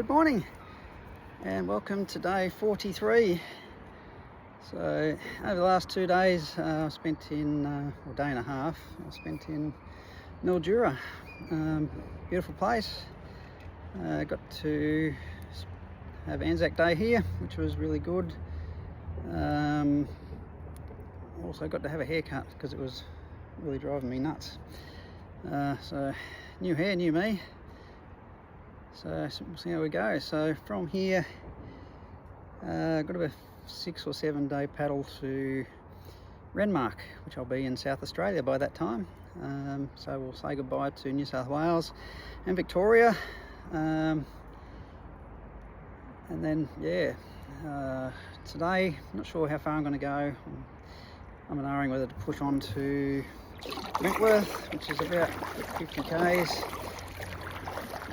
Good morning and welcome to day 43. So over the last 2 days I've spent in, or day and a half, I spent in Mildura. Beautiful place. Got to have Anzac Day here, which was really good. Also got to have a haircut because it was really driving me nuts. So new hair, new me. So we'll see how we go. So from here, got about 6 or 7 day paddle to Renmark, which I'll be in South Australia by that time. So we'll say goodbye to New South Wales and Victoria. And then, yeah, today, not sure how far I'm going to go. I'm umming whether to push on to Wentworth, which is about 50 k's.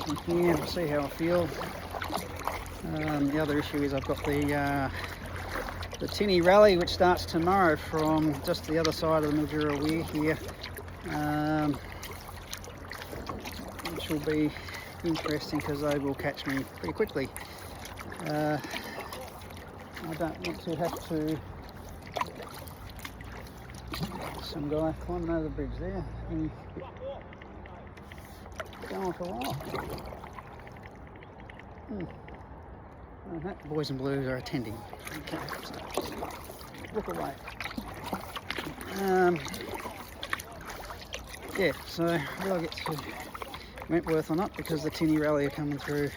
From here, we'll see how I feel. The other issue is I've got the Tinny Rally, which starts tomorrow from just the other side of the Mildura Weir here, which will be interesting because they will catch me pretty quickly. I don't want to have to some guy climbing over the bridge there. Going for a while. That boys in blues are attending. Okay, so look away. Yeah, so will I get to Wentworth or not, because the Tinny Rally are coming through.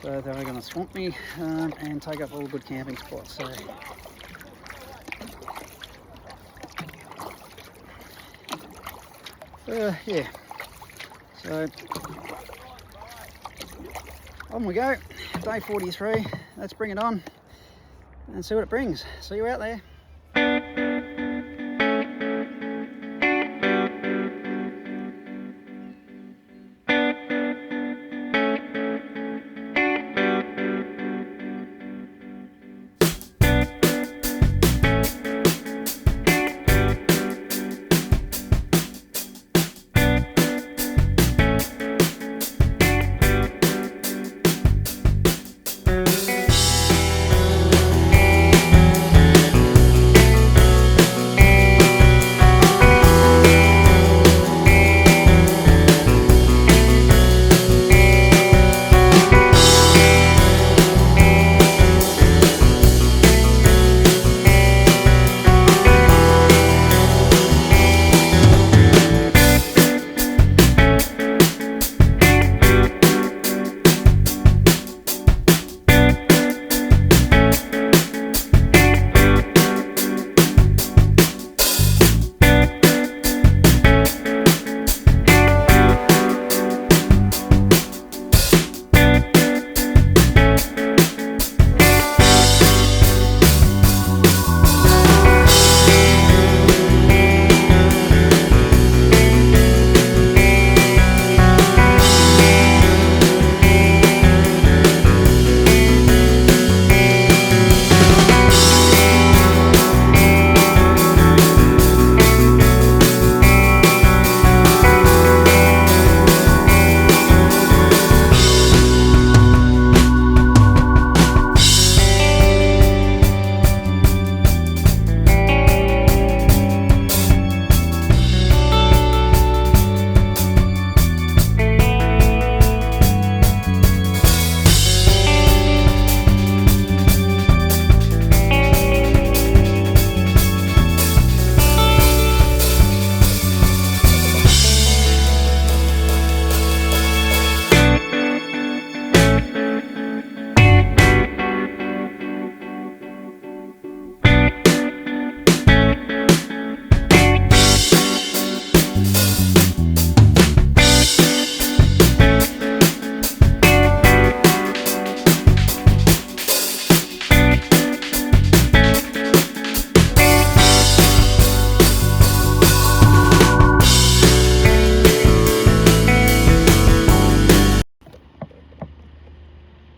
So they're going to swamp me and take up all the good camping spots. So yeah. So on we go, day 43, let's bring it on and see what it brings. See you out there.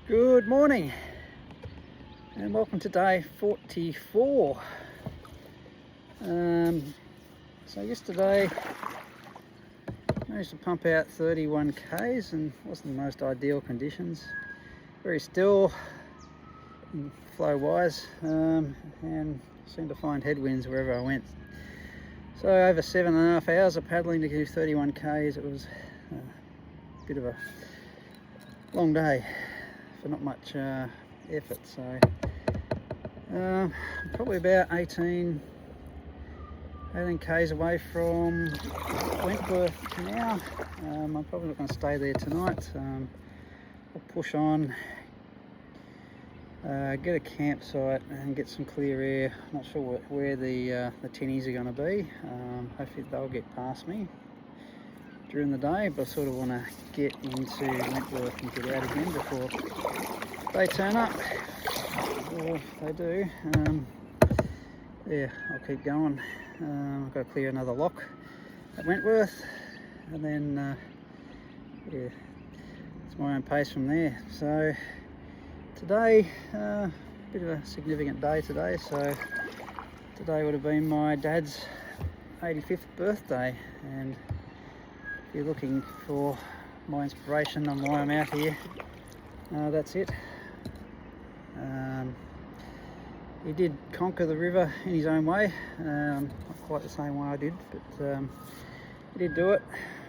Good morning and welcome to day 44. So yesterday managed to pump out 31 k's and wasn't the most ideal conditions. Very still, flow wise, and seemed to find headwinds wherever I went. So over 7.5 hours of paddling to do 31 k's. It was a bit of a long day for not much effort. So probably about 18 k's away from Wentworth now. I'm probably not going to stay there tonight. I'll push on, get a campsite and get some clear air. Not sure where the tinnies are going to be. Hopefully they'll get past me during the day, but I sort of want to get into Wentworth and get out again before they turn up, or if they do. Yeah, I'll keep going. I've got to clear another lock at Wentworth, and then yeah, it's my own pace from there. So today, a bit of a significant day today. So today would have been my dad's 85th birthday, and if you're looking for my inspiration on why I'm out here, that's it. He did conquer the river in his own way, not quite the same way I did, but he did do it,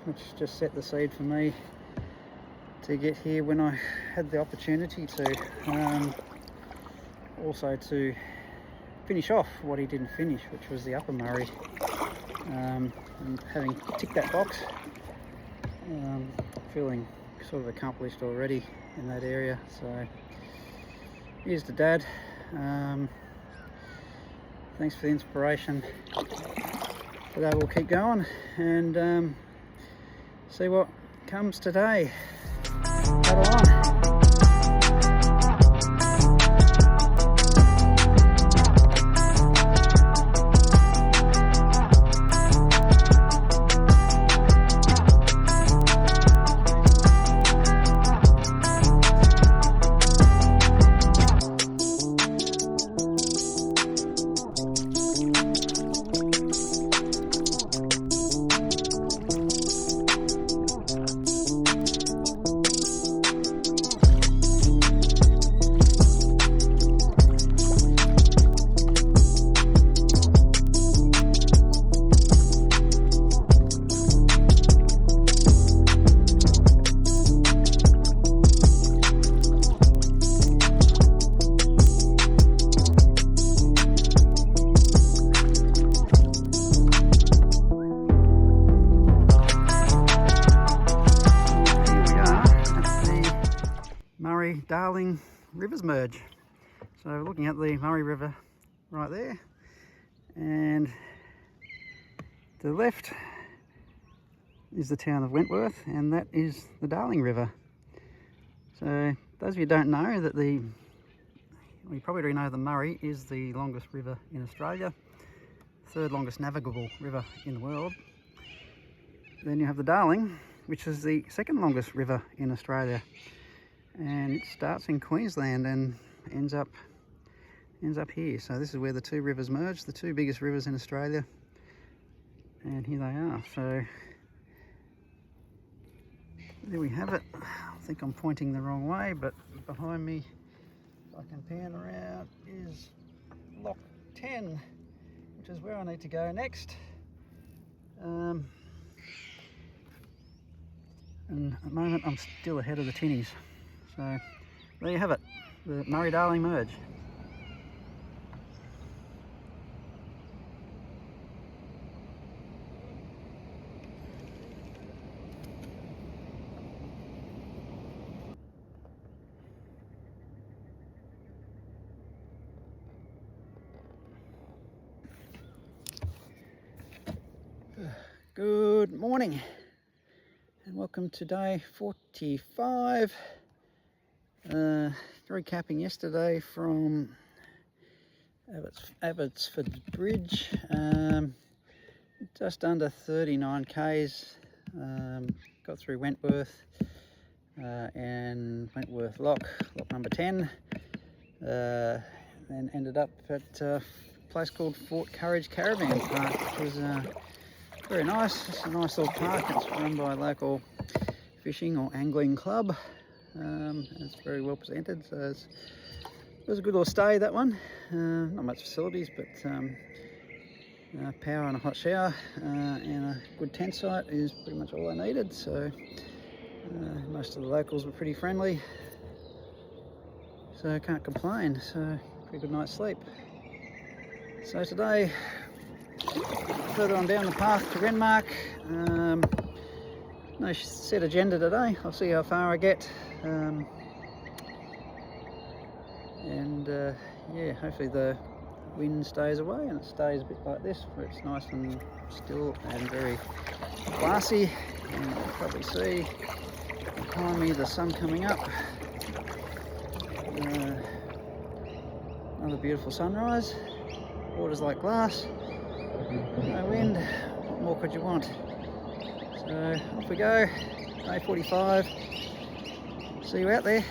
which just set the seed for me to get here when I had the opportunity to. Also to finish off what he didn't finish, which was the Upper Murray, and having ticked that box, feeling sort of accomplished already in that area. So here's to Dad. Thanks for the inspiration. Today we'll keep going and see what comes today. Paddle on. Darling rivers merge. So looking at the Murray River right there, and to the left is the town of Wentworth, and that is the Darling River. So those of you who don't know that you probably already know the Murray is the longest river in Australia, third longest navigable river in the world. Then you have the Darling, which is the second longest river in Australia. And it starts in Queensland and ends up here. So this is where the two rivers merge, the two biggest rivers in Australia, and here they are. So there we have it. I think I'm pointing the wrong way, but behind me, if I can pan around, is Lock 10, which is where I need to go next. And at the moment I'm still ahead of the tinnies. So there you have it, the Murray-Darling merge. Good morning and welcome to day 45. Recapping yesterday from Abbotsford Bridge, just under 39 k's, got through Wentworth and Wentworth Lock number 10, then ended up at a place called Fort Courage Caravan Park, which was very nice. It's a nice little park. It's run by a local fishing or angling club. It's very well presented, so it was a good little stay, that one. Not much facilities, but power and a hot shower and a good tent site is pretty much all I needed. So most of the locals were pretty friendly, so I can't complain. So pretty good night's sleep. So today, further on down the path to Renmark. No set agenda today. I'll see how far I get, yeah, hopefully the wind stays away and it stays a bit like this, where it's nice and still and very glassy. And you can probably see behind me the sun coming up. Another beautiful sunrise. Water's like glass, no wind. What more could you want? So off we go, day 45. See you out there.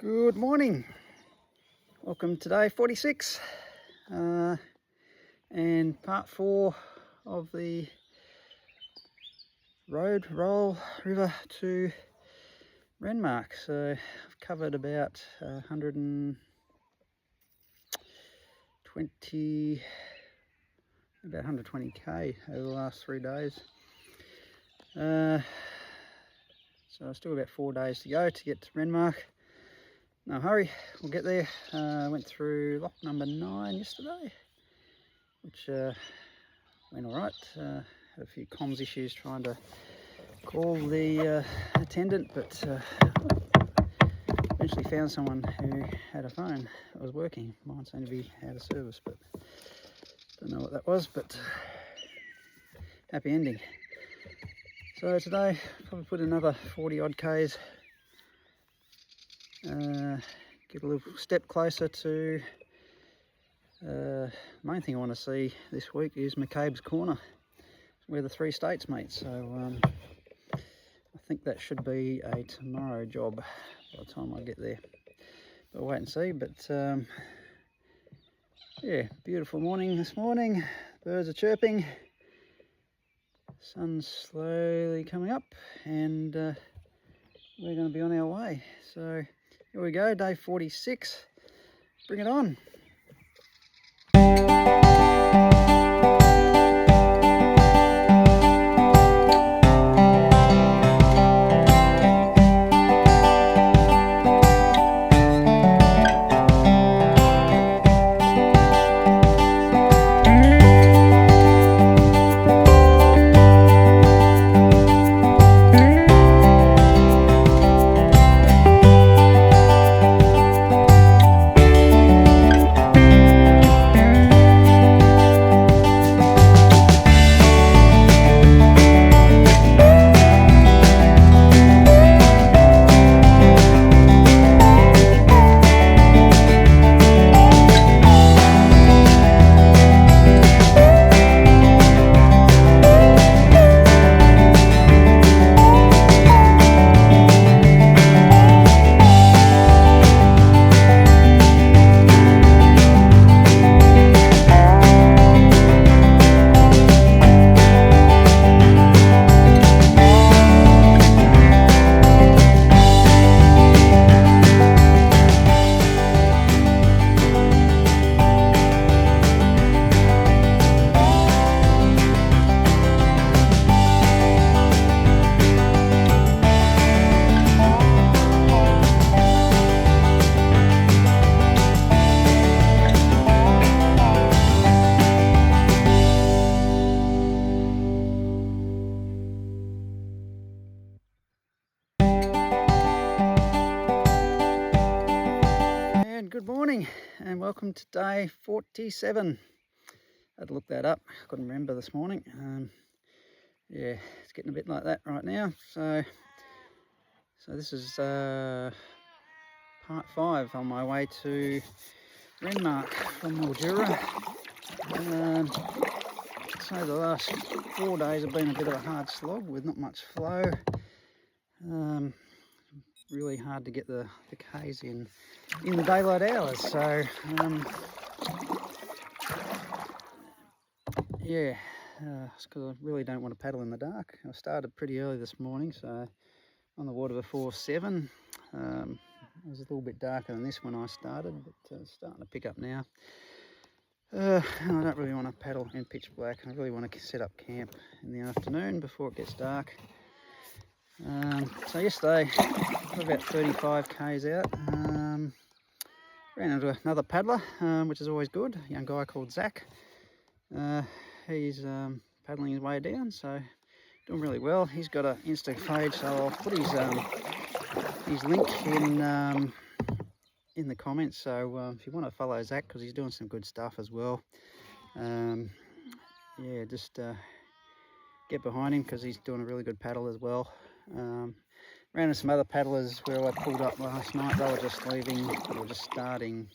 Good morning, welcome to day 46 and part 4 of the roll river to Renmark. So I've covered about 120k over the last 3 days. So I've still got about 4 days to go to get to Renmark. No hurry, we'll get there. Went through lock number 9 yesterday, which went alright. Had a few comms issues trying to call the attendant, but eventually found someone who had a phone that was working. Mine seemed to be out of service, but don't know what that was, but happy ending. So today, probably put another 40 odd Ks. Get a little step closer to main thing I want to see this week is McCabe's Corner, where the 3 states meet. So I think that should be a tomorrow job by the time I get there. But we'll wait and see. But yeah, beautiful morning this morning. Birds are chirping. Sun's slowly coming up, and we're going to be on our way. So here we go, day 46. Bring it on. and welcome to day 47. I had to look that up, I couldn't remember this morning. Yeah, it's getting a bit like that right now. So this is part 5 on my way to Renmark from Mildura. So the last 4 days have been a bit of a hard slog with not much flow. Really hard to get the Ks in the daylight hours. So yeah, it's because I really don't want to paddle in the dark. I started pretty early this morning, so on the water before 7. It was a little bit darker than this when I started, but it's starting to pick up now. And I don't really want to paddle in pitch black. I really want to set up camp in the afternoon before it gets dark. So yesterday, got about 35 Ks out. Ran into another paddler, which is always good. A young guy called Zach. He's paddling his way down, so doing really well. He's got an Insta page, so I'll put his link in the comments. So if you want to follow Zach, because he's doing some good stuff as well, yeah, just get behind him because he's doing a really good paddle as well. Ran into some other paddlers where I pulled up last night. They were just leaving, or just starting,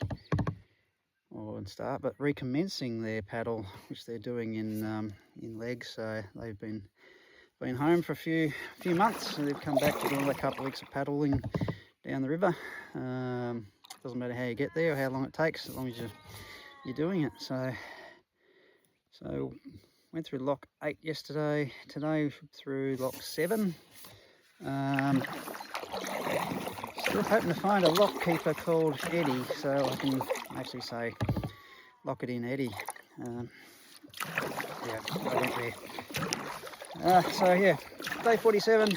but recommencing their paddle, which they're doing in legs. So they've been home for a few months, so they've come back to do another couple of weeks of paddling down the river. Doesn't matter how you get there or how long it takes, as long as you're doing it. So went through lock 8 yesterday. Today through lock 7. Still hoping to find a lock keeper called Eddie, so I can actually say lock it in, Eddie. Yeah, I went there. So yeah, day 47.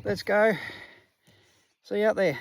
Let's go. See you out there.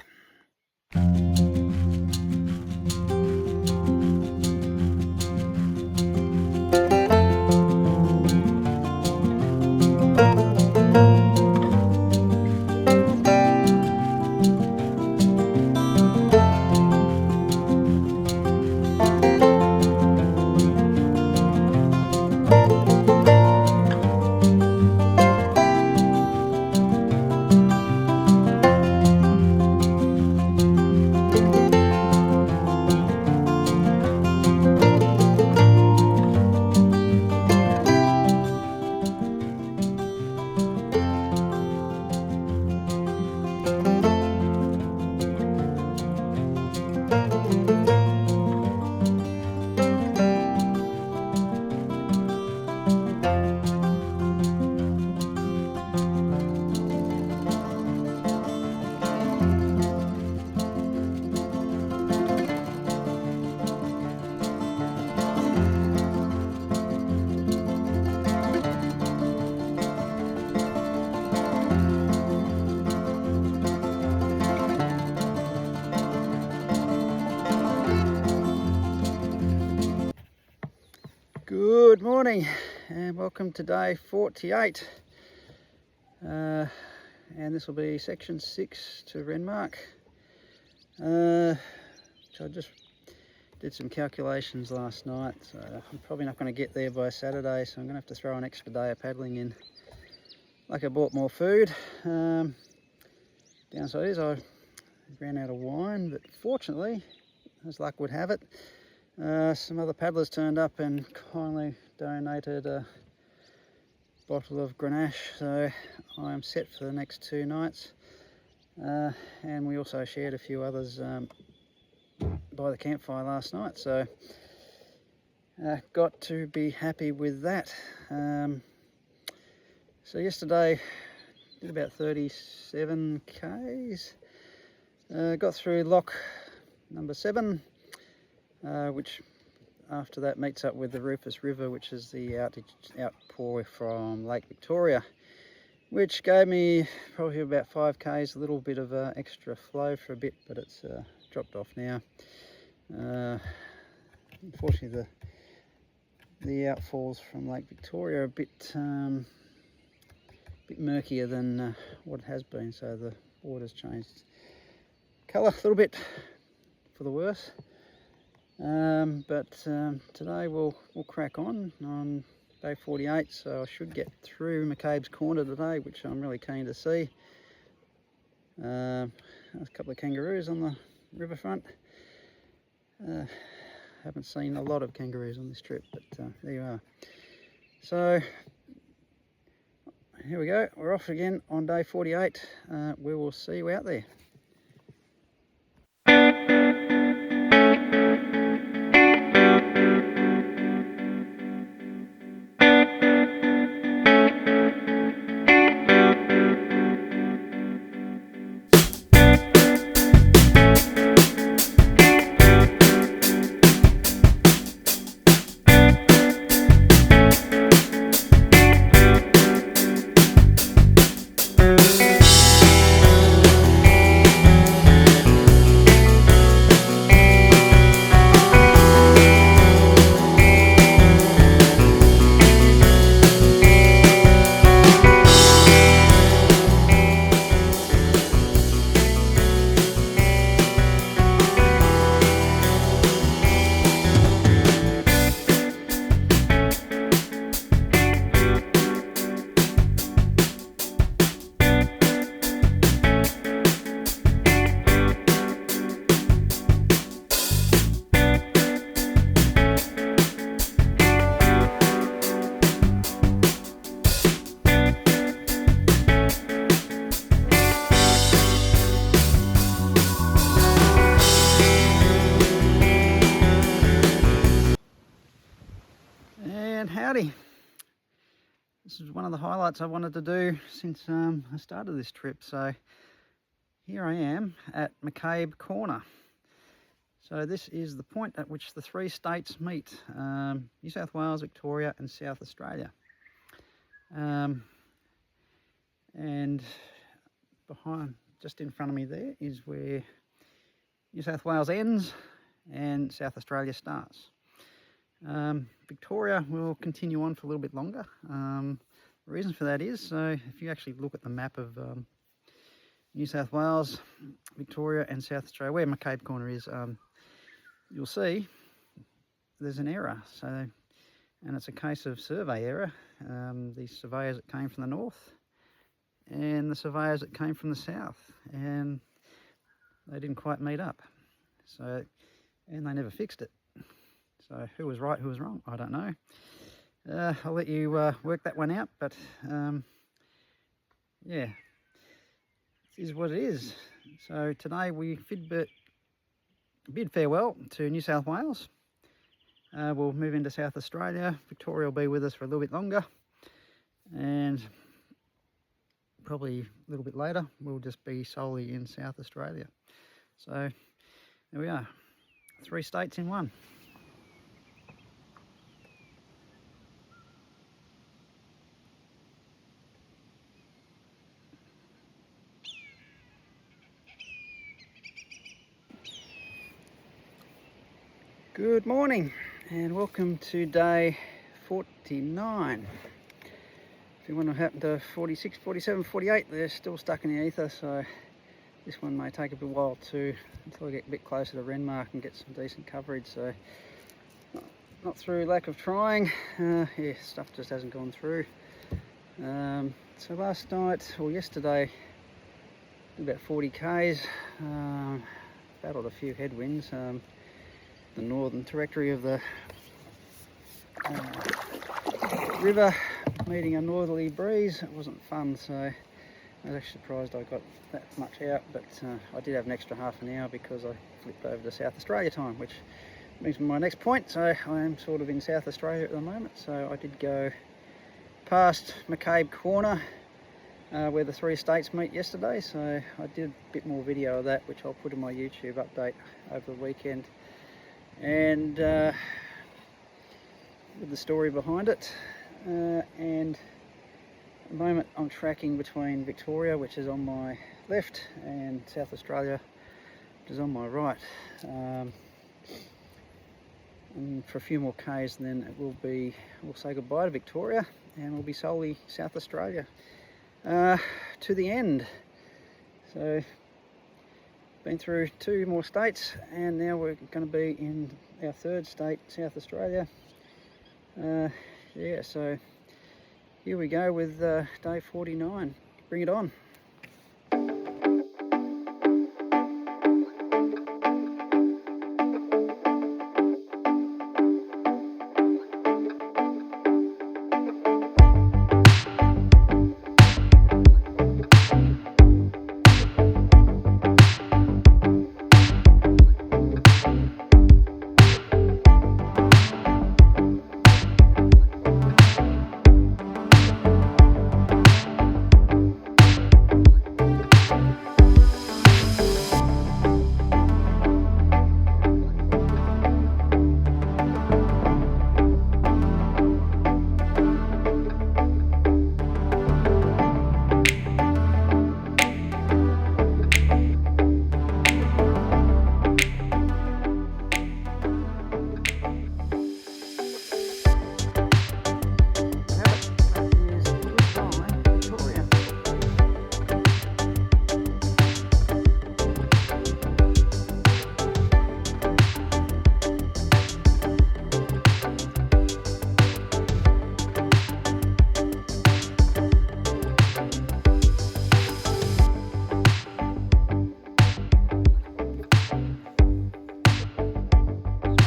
Good morning and welcome to day 48, and this will be section 6 to Renmark. So I just did some calculations last night, so I'm probably not going to get there by Saturday, so I'm going to have to throw an extra day of paddling in. Like, I bought more food. Downside is I ran out of wine, but fortunately, as luck would have it, some other paddlers turned up and kindly donated a bottle of Grenache, so I am set for the next 2 nights. And we also shared a few others by the campfire last night, so got to be happy with that. So yesterday did about 37 Ks, got through lock number 7, which after that meets up with the Rufus River, which is the outpour from Lake Victoria, which gave me probably about 5 Ks, a little bit of extra flow for a bit, but it's dropped off now. Unfortunately, the outfalls from Lake Victoria are a bit murkier than what it has been, so the water's changed colour a little bit for the worse. Today we'll crack on day 48, so I should get through McCabe's Corner today, which I'm really keen to see. There's a couple of kangaroos on the riverfront. Haven't seen a lot of kangaroos on this trip, but there you are. So here we go, we're off again on day 48. We will see you out there. And howdy. This is one of the highlights I wanted to do since I started this trip. So here I am at McCabe Corner. So this is the point at which the three states meet, New South Wales, Victoria and South Australia. And behind, just in front of me there, is where New South Wales ends and South Australia starts. Victoria will continue on for a little bit longer. The reason for that is, so if you actually look at the map of New South Wales, Victoria and South Australia, where McCabe Corner is, you'll see there's an error. So, and it's a case of survey error. The surveyors that came from the north and the surveyors that came from the south, and they didn't quite meet up. So, and they never fixed it. So who was right, who was wrong, I don't know. I'll let you work that one out, but yeah, it is what it is. So today we bid farewell to New South Wales. We'll move into South Australia. Victoria will be with us for a little bit longer, and probably a little bit later we'll just be solely in South Australia. So there we are, 3 states in one. Good morning and welcome to day 49. If you want to happen to 46, 47, 48, they're still stuck in the ether, so this one may take a bit while until I get a bit closer to Renmark and get some decent coverage. So not through lack of trying, yeah, stuff just hasn't gone through. So last night, or yesterday, did about 40 k's, battled a few headwinds. The northern territory of the river meeting a northerly breeze. It wasn't fun, so I was actually surprised I got that much out, but I did have an extra half an hour because I flipped over to South Australia time, which brings me to my next point. So I am sort of in South Australia at the moment, so I did go past McCabe Corner where the 3 states meet yesterday, so I did a bit more video of that, which I'll put in my YouTube update over the weekend, and with the story behind it. And at the moment I'm tracking between Victoria, which is on my left, and South Australia, which is on my right. And for a few more k's, and then we'll say goodbye to Victoria, and we'll be solely South Australia to the end. So been through 2 more states, and now we're going to be in our third state, South Australia. Yeah, so here we go with day 49. Bring it on.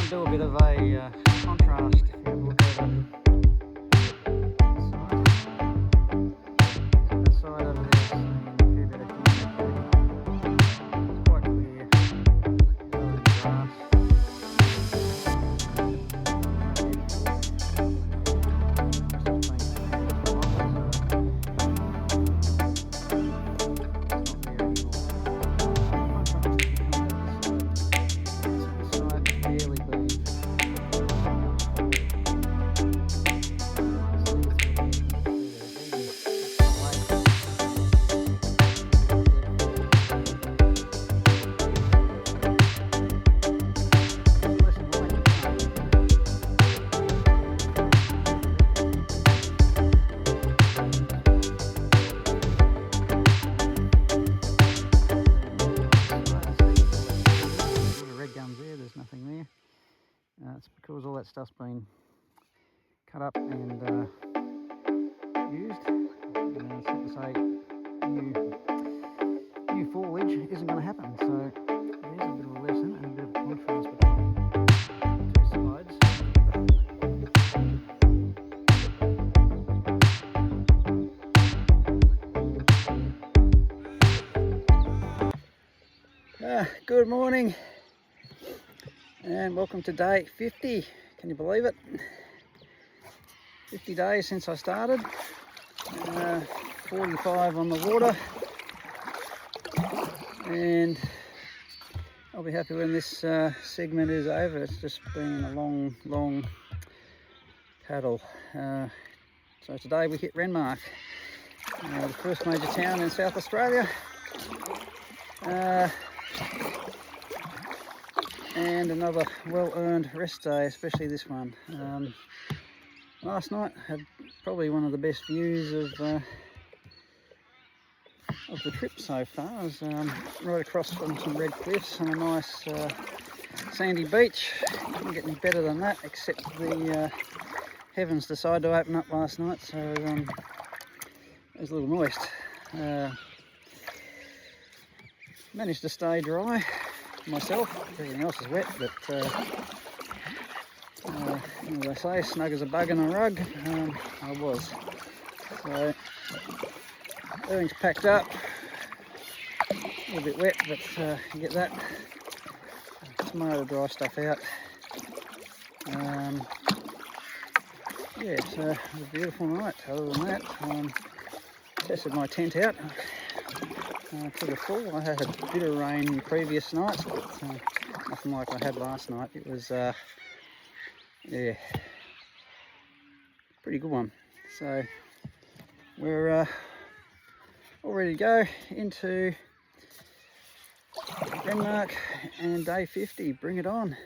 Do a bit of a contrast if you look over that side over there, seeing a fair bit of humidity. It's quite clear. Grass. It's because all that stuff's been cut up and used. It's not to say new foliage isn't going to happen. So there's a bit of a lesson and a bit of contrast between two sides. Good morning. And welcome to day 50. Can you believe it? 50 days since I started. 45 on the water. And I'll be happy when this segment is over. It's just been a long paddle. So today we hit Renmark, the first major town in South Australia. And another well-earned rest day, especially this one. Last night had probably one of the best views of the trip so far. I was right across from some red cliffs on a nice sandy beach. Couldn't get any better than that, except the heavens decided to open up last night, so it was a little moist. Managed to stay dry myself. Everything else is wet, but as I say, snug as a bug in a rug. I was. So everything's packed up. A little bit wet, but you get that. Tomorrow to dry stuff out. Yeah, so it was a beautiful night. Other than that, tested my tent out. To the full. I had a bit of rain the previous nights, but nothing like I had last night. It was, yeah, pretty good one. So we're all ready to go into Renmark and day 50. Bring it on.